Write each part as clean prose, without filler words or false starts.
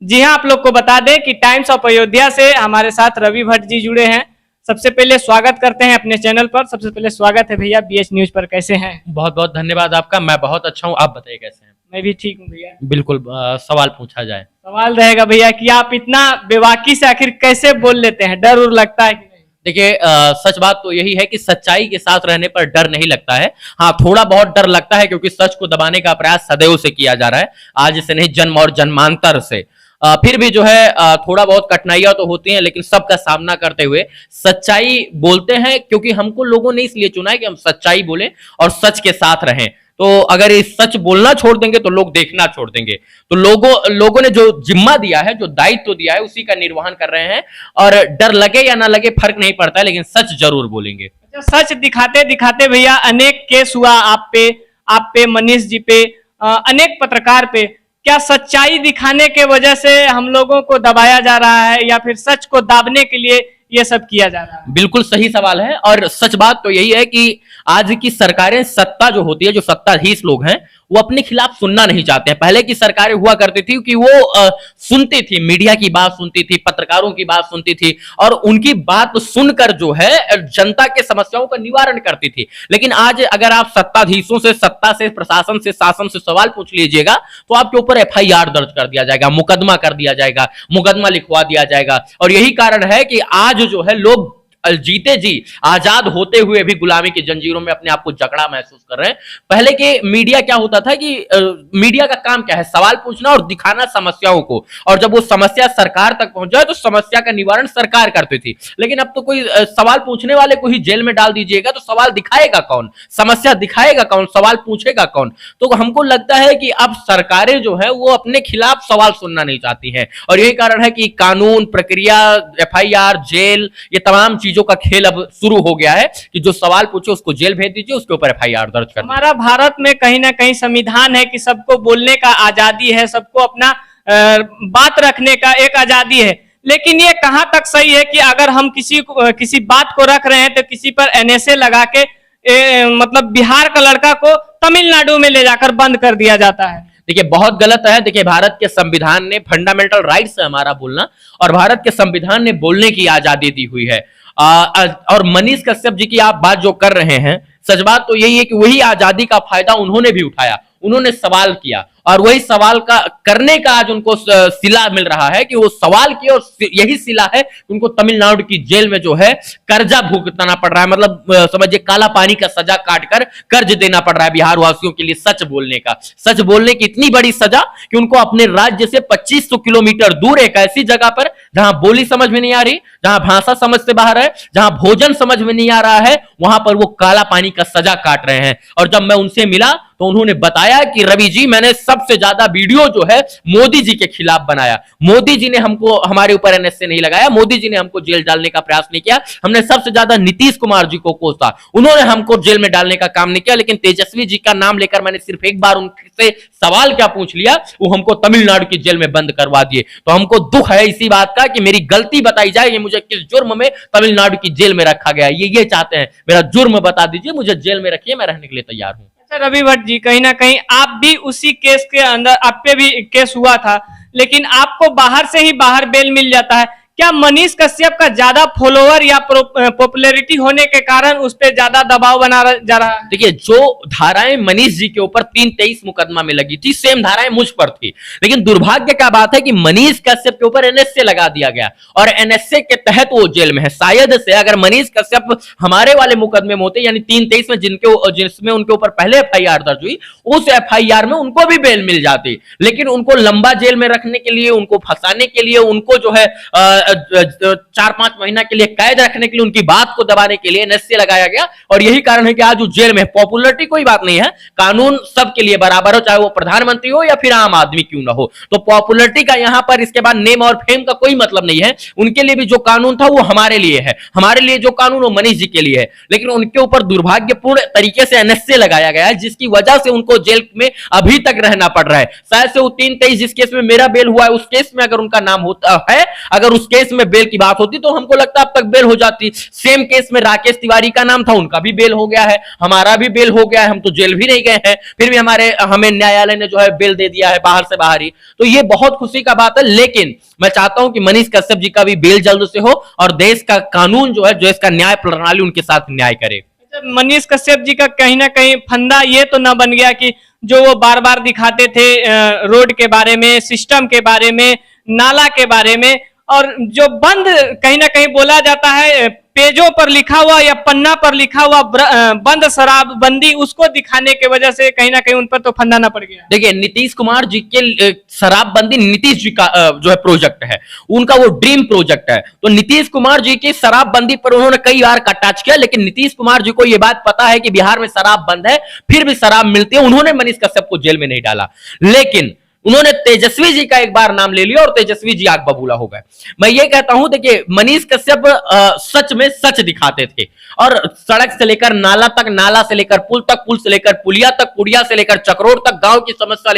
जी हाँ, आप लोग को बता दें कि टाइम्स ऑफ अयोध्या से हमारे साथ रवि भट्ट जी जुड़े हैं। सबसे पहले स्वागत करते हैं अपने चैनल पर। सबसे पहले स्वागत है भैया बीएच न्यूज पर। कैसे हैं? बहुत बहुत धन्यवाद आपका। मैं बहुत अच्छा हूँ, आप बताइए कैसे हैं? मैं भी ठीक हूँ भैया। बिल्कुल। सवाल पूछा जाए। सवाल रहेगा भैया कि आप इतना बेबाकी से आखिर कैसे बोल लेते हैं? डर उर लगता है कि नहीं? देखिए, सच बात तो यही है कि सच्चाई के साथ रहने पर डर नहीं लगता है। हाँ, थोड़ा बहुत डर लगता है क्योंकि सच को दबाने का प्रयास सदैव से किया जा रहा है, आज से नहीं जन्म और जन्मांतर से। फिर भी जो है थोड़ा बहुत कठिनाइयां तो होती हैं, लेकिन सबका सामना करते हुए सच्चाई बोलते हैं, क्योंकि हमको लोगों ने इसलिए चुना है कि हम सच्चाई बोलें और सच के साथ रहें। तो अगर ये सच बोलना छोड़ देंगे तो लोग देखना छोड़ देंगे। तो लोगों ने जो जिम्मा दिया है, जो दायित्व दिया है, उसी का निर्वहन कर रहे हैं। और डर लगे या ना लगे फर्क नहीं पड़ता है, लेकिन सच जरूर बोलेंगे। सच दिखाते दिखाते भैया अनेक केस हुआ आप पे, मनीष जी पे, अनेक पत्रकार पे। क्या सच्चाई दिखाने के वजह से हम लोगों को दबाया जा रहा है या फिर सच को दाबने के लिए ये सब किया जा रहा है? बिल्कुल सही सवाल है। और सच बात तो यही है कि आज की सरकारें, सत्ता जो होती है, जो सत्ताधीश लोग हैं, वो अपने खिलाफ सुनना नहीं चाहते हैं। पहले की सरकारें हुआ करती थी कि वो सुनती थी, मीडिया की बात सुनती थी, पत्रकारों की बात सुनती थी, और उनकी बात सुनकर जो है जनता के समस्याओं का निवारण करती थी। लेकिन आज अगर आप सत्ताधीशों से, सत्ता से, प्रशासन से, शासन से सवाल पूछ लीजिएगा तो आपके ऊपर एफआईआर दर्ज कर दिया जाएगा, मुकदमा कर दिया जाएगा, मुकदमा लिखवा दिया जाएगा। और यही कारण है कि आज जो है लोग जीते जी, आजाद होते हुए भी गुलामी की जंजीरों में अपने आप को जकड़ा महसूस कर रहे हैं। पहले के मीडिया क्या होता था कि मीडिया का काम क्या है? सवाल पूछना और दिखाना समस्याओं को, और जब वो समस्या सरकार तक पहुंच जाए तो समस्या का निवारण सरकार करती थी। लेकिन अब तो कोई सवाल पूछने वाले को ही जेल में डाल दीजिएगा तो सवाल दिखाएगा कौन? समस्या दिखाएगा कौन? सवाल पूछेगा कौन? तो हमको लगता है कि अब सरकारें जो है वो अपने खिलाफ सवाल सुनना नहीं चाहती हैं, और यही कारण है कि कानून, प्रक्रिया, एफआईआर, जेल, ये तमाम चीजों का खेल अब शुरू हो गया है कि जो सवाल पूछे उसको जेल भेज दीजिए, उसके ऊपर एफआईआर दर्ज कर। हमारा भारत में कहीं ना कहीं संविधान है कि सबको बोलने का आजादी है, सबको अपना बात रखने का एक आजादी है। लेकिन ये कहां तक सही है कि अगर हम किसी बात को रख रहे हैं तो किसी पर एनएसए लगा के मतलब बिहार का लड़का को तमिलनाडु में ले जाकर बंद कर दिया जाता है? देखिए, बहुत गलत है। देखिए, भारत के संविधान ने, फंडामेंटल राइट्स है हमारा बोलना, और भारत के संविधान ने बोलने की आजादी दी हुई है। और मनीष कश्यप जी की आप बात जो कर रहे हैं, सच बात तो यही है कि वही आजादी का फायदा उन्होंने भी उठाया। उन्होंने सवाल किया और वही सवाल का करने का आज उनको सिला मिल रहा है कि वो सवाल किया, और यही सिला है उनको तमिलनाडु की जेल में जो है कर्जा भुगतना पड़ रहा है। मतलब समझिए, काला पानी का सजा काटकर कर्ज देना पड़ रहा है बिहार वासियों के लिए। सच बोलने का, सच बोलने की इतनी बड़ी सजा कि उनको अपने राज्य से 2500 किलोमीटर दूर एक ऐसी जगह पर जहां बोली समझ में नहीं आ रही, जहां भाषा समझ से बाहर है, जहां भोजन समझ में नहीं आ रहा है, वहां पर वो काला पानी का सजा काट रहे हैं। और जब मैं उनसे मिला तो उन्होंने बताया कि रवि जी, मैंने सबसे ज्यादा वीडियो जो है मोदी जी के खिलाफ बनाया। मोदी जी ने हमको, हमारे ऊपर एनएसए नहीं लगाया, मोदी जी ने हमको जेल डालने का प्रयास नहीं किया। हमने सबसे ज्यादा नीतीश कुमार जी को कोसा, उन्होंने हमको जेल में डालने का काम नहीं किया। लेकिन तेजस्वी जी का नाम लेकर मैंने सिर्फ एक बार उनसे सवाल क्या पूछ लिया, वो हमको तमिलनाडु की जेल में बंद करवा दिए। तो हमको दुख है इसी बात का कि मेरी गलती बताई जाए, ये मुझे किस जुर्म में तमिलनाडु की जेल में रखा गया, ये चाहते हैं। मेरा जुर्म बता दीजिए, मुझे जेल में रखिए, मैं रहने के लिए तैयार हूं। रवि भट्ट जी, कहीं ना कहीं आप भी उसी केस के अंदर, आप पे भी केस हुआ था, लेकिन आपको बाहर से ही बाहर बेल मिल जाता है। क्या मनीष कश्यप का ज्यादा फॉलोअर या पॉपुलैरिटी होने के कारण उस पर ज्यादा दबाव बना जा रहा है? देखिए, जो धाराएं मनीष जी के ऊपर 323 मुकदमा में लगी थी, सेम धाराएं मुझ पर थी। लेकिन दुर्भाग्य का बात है कि मनीष कश्यप के ऊपर एनएसए लगा दिया गया और एनएसए के तहत वो जेल में है। शायद से अगर मनीष कश्यप हमारे वाले मुकदमे में होते, यानी 323 में जिसमें उनके ऊपर पहले एफआईआर दर्ज हुई, उस एफआईआर में उनको भी बेल मिल जाती। लेकिन उनको लंबा जेल में रखने के लिए, उनको फंसाने के लिए, उनको जो है 4-5 महीना के लिए कैद रखने के लिए, उनकी बात को दबाने के लिए एनएसए लगाया गया। और यही कारण है कि आज वो जेल में। पॉपुलरिटी कोई बात नहीं है, कानून सबके लिए बराबर हो, चाहे वो प्रधानमंत्री हो या फिर आम आदमी क्यों ना हो। तो पॉपुलरिटी का यहां पर, इसके बाद नेम और फेम का कोई मतलब नहीं है। उनके लिए भी जो कानून था वो हमारे लिए है, हमारे लिए जो कानून वो मनीष जी के लिए है। लेकिन उनके ऊपर दुर्भाग्यपूर्ण तरीके से एनएसए लगाया गया है, जिसकी वजह से उनको जेल में अभी तक रहना पड़ रहा है। शायद से वो 323 जिस केस में मेरा बेल हुआ है, उस केस में अगर उनका नाम होता है, अगर उस केस में बेल की बात होती तो हमको लगता अब तक बेल हो जाती। सेम केस में राकेश तिवारी का नाम था, उनका भी बेल हो गया है, हमारा भी बेल हो गया है, हम तो जेल भी नहीं गए हैं, फिर भी हमें न्यायालय ने जो है बेल दे दिया है बाहर से बाहर ही। तो ये बहुत खुशी का बात है, लेकिन मैं चाहता हूं कि मनीष कश्यप जी का भी बेल जल्द से हो और देश का कानून जो है, जो इसका न्याय प्रणाली उनके साथ न्याय करे। मनीष कश्यप जी का कहीं ना कहीं फंदा ये तो ना बन गया कि जो वो बार बार दिखाते थे रोड के बारे में, सिस्टम के बारे में, नाला के बारे में, और जो बंद कहीं ना कहीं बोला जाता है पेजों पर लिखा हुआ या पन्ना पर लिखा हुआ बंद शराबबंदी, उसको दिखाने के वजह से कहीं ना कहीं उन पर तो फंदा ना पड़ गया। देखिए, नीतीश कुमार जी के शराबबंदी नीतीश जी का जो है प्रोजेक्ट है, उनका वो ड्रीम प्रोजेक्ट है। तो नीतीश कुमार जी की शराबबंदी पर उन्होंने कई बार टच किया, लेकिन नीतीश कुमार जी को यह बात पता है कि बिहार में शराब बंद है, फिर भी शराब मिलती है। उन्होंने मनीष कश्यप को जेल में नहीं डाला, लेकिन उन्होंने तेजस्वी जी का एक बार नाम ले लिया और तेजस्वी जी आग बबूला हो गए। मैं ये कहता हूं, देखिए मनीष कश्यप सच में सच दिखाते थे और सड़क से लेकर नाला तक, नाला से लेकर पुल तक, पुल से लेकर पुलिया तक, पुलिया से लेकर चक्रोड़ तक, गांव की समस्या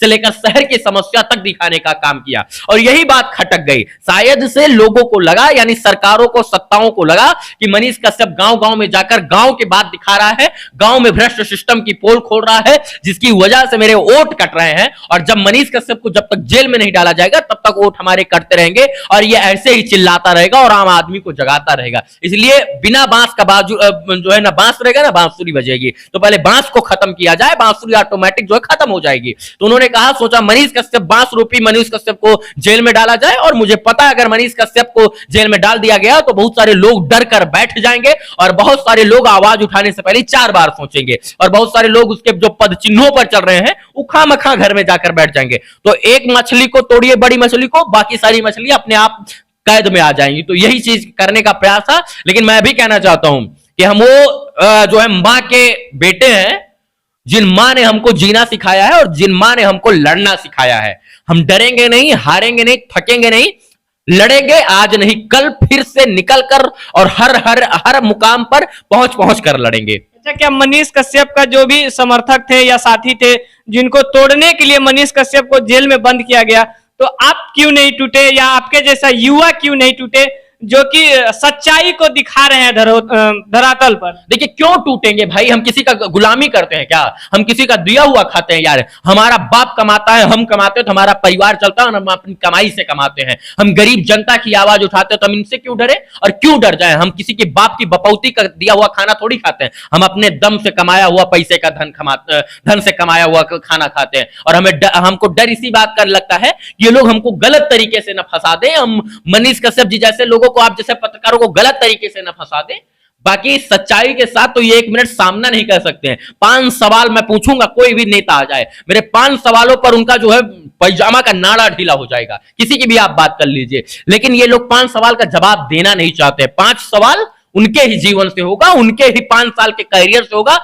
से लेकर शहर की समस्या तक दिखाने का काम किया। और यही बात खटक गई, शायद से लोगों को लगा, यानी सरकारों को, सत्ताओं को लगा कि मनीष कश्यप गांव गांव में जाकर गांव की बात दिखा रहा है, गांव में भ्रष्ट सिस्टम की पोल खोल रहा है, जिसकी वजह से मेरे वोट कट रहे हैं। और जब मनीष कश्यप को जब तक जेल में नहीं डाला जाएगा तब तक वोट हमारे कटते रहेंगे और ये ऐसे ही चिल्लाता रहेगा और आम आदमी को जगाता रहेगा। इसलिए बिना बांस का बाजू जो है ना, बांस रहेगा ना, बांसुरी बजेगी। तो पहले बांस को खत्म किया जाए, बांसुरी ऑटोमेटिक जो है खत्म हो जाएगी। तो उन्होंने कहा, सोचा मनीष कश्यप, बांस रूपी मनीष कश्यप को जेल में डाला जाए। और मुझे पता है अगर मनीष कश्यप को जेल में डाल दिया गया तो बहुत सारे लोग डर कर बैठ जाएंगे और बहुत सारे लोग आवाज उठाने से पहले 4 बार सोचेंगे और बहुत सारे लोग उसके जो पद चिन्हों पर चल रहे हैं वो खामखा घर में जाकर बैठ जाएंगे। तो एक मछली को तोड़िए, बड़ी मछली को, बाकी सारी मछली अपने आप कैद में आ जाएंगी। तो यही चीज करने का प्रयास था। लेकिन मैं भी कहना चाहता हूं कि हम वो जो है मां के बेटे हैं, जिन मां ने हमको जीना सिखाया है और जिन मां ने हमको लड़ना सिखाया है। हम डरेंगे नहीं, हारेंगे नहीं, थकेंगे नहीं, लड़ेंगे आज नहीं कल, फिर से निकल कर और हर हर हर मुकाम पर पहुंच कर लड़ेंगे। अच्छा, क्या मनीष कश्यप का जो भी समर्थक थे या साथी थे जिनको तोड़ने के लिए मनीष कश्यप को जेल में बंद किया गया, तो आप क्यों नहीं टूटे या आपके जैसा युवा क्यों नहीं टूटे जो कि सच्चाई को दिखा रहे हैं धरातल पर? देखिए, क्यों टूटेंगे भाई? हम किसी का गुलामी करते हैं क्या? हम किसी का दिया हुआ खाते हैं यार? हमारा बाप कमाता है, हम कमाते हैं तो हमारा परिवार चलता है और हम अपनी कमाई से कमाते हैं। हम गरीब जनता की आवाज उठाते हैं तो हम इनसे क्यों डरे और क्यों डर जाए? हम किसी के बाप की बपौती का दिया हुआ खाना थोड़ी खाते हैं। हम अपने दम से कमाया हुआ पैसे का धन से कमाया हुआ खाना खाते हैं। और हमको डर इसी बात का लगता है कि ये लोग हमको गलत तरीके से न फंसा दें, हम मनीष कश्यप जी जैसे लोगों को, आप जैसे पत्रकारों को गलत तरीके से न फंसा दें। बाकी सच्चाई के साथ तो ये 1 मिनट सामना नहीं कर सकते हैं। 5 सवाल मैं पूछूंगा, कोई भी नेता आ जाए, मेरे 5 सवालों पर उनका जो है पैजामा का नाड़ा ढीला हो जाएगा। किसी की भी आप बात कर लीजिए, लेकिन ये लोग 5 सवाल का जवाब देना नहीं चाहते। 5 सवाल उनके ही जीवन से होगा, उनके ही 5 साल के कैरियर से होगा।